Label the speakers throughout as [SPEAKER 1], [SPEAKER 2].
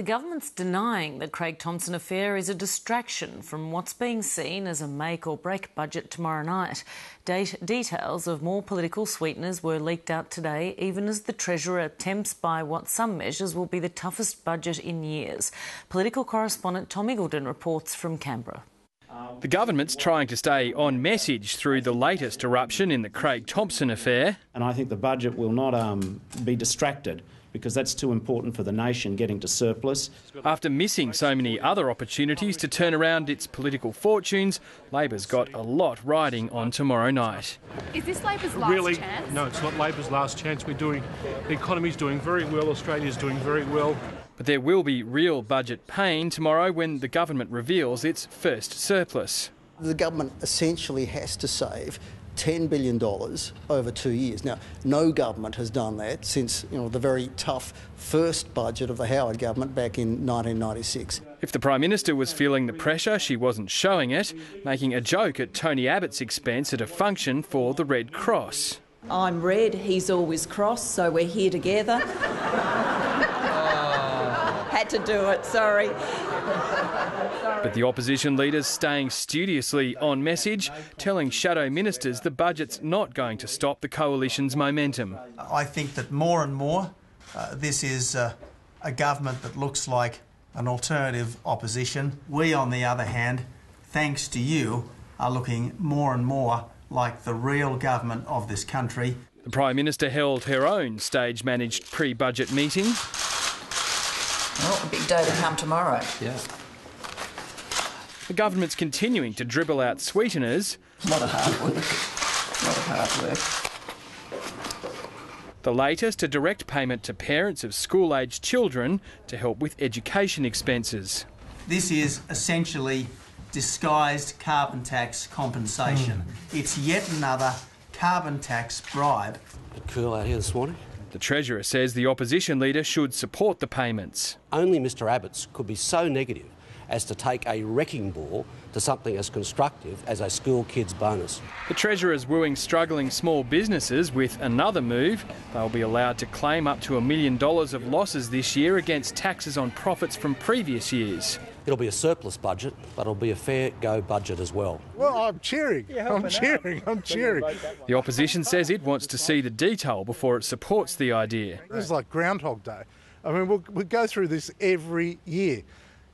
[SPEAKER 1] The government's denying the Craig Thomson affair is a distraction from what's being seen as a make-or-break budget tomorrow night. Details of more political sweeteners were leaked out today, even as the Treasurer attempts by what some measures will be the toughest budget in years. Political correspondent Tom Eagledon reports from Canberra.
[SPEAKER 2] The government's trying to stay on message through the latest eruption in the Craig Thomson affair.
[SPEAKER 3] And I think the budget will not be distracted, because that's too important for the nation getting to surplus.
[SPEAKER 2] After missing so many other opportunities to turn around its political fortunes, Labor's got a lot riding on tomorrow night.
[SPEAKER 4] Is this Labor's last chance?
[SPEAKER 5] No, it's not Labor's last chance. The economy's doing very well, Australia's doing very well.
[SPEAKER 2] But there will be real budget pain tomorrow when the government reveals its first surplus.
[SPEAKER 6] The government essentially has to save $10 billion over 2 years. Now, no government has done that since the very tough first budget of the Howard government back in 1996.
[SPEAKER 2] If the Prime Minister was feeling the pressure, she wasn't showing it, making a joke at Tony Abbott's expense at a function for the Red Cross.
[SPEAKER 7] I'm red, he's always cross, so we're here together. Had to do it, sorry.
[SPEAKER 2] But the opposition leaders staying studiously on message, telling shadow ministers the budget's not going to stop the coalition's momentum.
[SPEAKER 8] I think that more and more this is a government that looks like an alternative opposition. We, on the other hand, thanks to you, are looking more and more like the real government of this country.
[SPEAKER 2] The Prime Minister held her own stage-managed pre-budget meeting.
[SPEAKER 7] Well, a big day to come tomorrow.
[SPEAKER 8] Yeah.
[SPEAKER 2] The government's continuing to dribble out sweeteners.
[SPEAKER 7] A lot of hard work.
[SPEAKER 2] The latest, a direct payment to parents of school-aged children to help with education expenses.
[SPEAKER 8] This is essentially disguised carbon tax compensation. It's yet another carbon tax bribe.
[SPEAKER 9] A bit cool out here this morning.
[SPEAKER 2] The Treasurer says the opposition leader should support the payments.
[SPEAKER 9] Only Mr Abbott's could be so negative as to take a wrecking ball to something as constructive as a school kids bonus.
[SPEAKER 2] The Treasurer's wooing struggling small businesses with another move. They'll be allowed to claim up to $1 million of losses this year against taxes on profits from previous years.
[SPEAKER 9] It'll be a surplus budget, but it'll be a fair go budget as well.
[SPEAKER 5] Well, I'm cheering. I'm cheering.
[SPEAKER 2] The opposition says it wants to see the detail before it supports the idea.
[SPEAKER 5] This is like Groundhog Day. I mean, we go through this every year.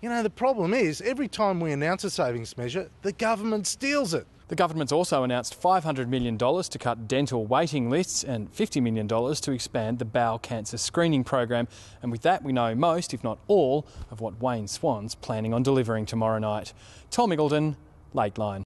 [SPEAKER 5] The problem is, every time we announce a savings measure, the government steals it.
[SPEAKER 2] The government's also announced $500 million to cut dental waiting lists and $50 million to expand the bowel cancer screening program. And with that, we know most, if not all, of what Wayne Swan's planning on delivering tomorrow night. Tom Eagledon, Late Line.